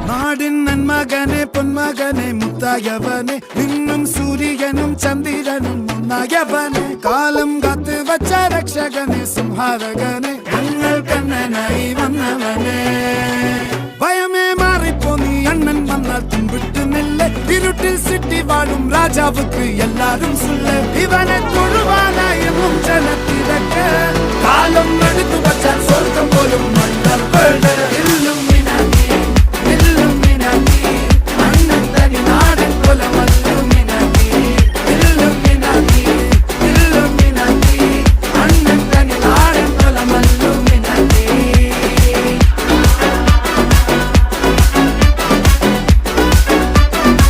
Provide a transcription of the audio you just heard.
നാടിൻ നന്മകനെ പൊന്മകനെ മുത്തായവനെ നിന്നും സൂര്യനും ചന്ദ്രനും ഒന്നായവനെ കാലം കാത്ത് വച്ച രക്ഷകനെ സംഹാരകനെ ഞങ്ങൾ കണ്ണനായി വന്നവനെ ഭയമേ മാറിപ്പോ നീ അണ്ണൻ വന്നാൽ തുമ്പിട്ട് നില്ല ഇരുട്ടിൽ സിറ്റി വാഴും രാജാവുക്ക് എല്ലാരും സുല്ല ഇവനെ തൊഴുവാനായും ജനത്തിരക്ക് കാലം എടുത്തു വച്ചാൽ സ്വർഗം പോലും മണ്ണർ ഇല്ലും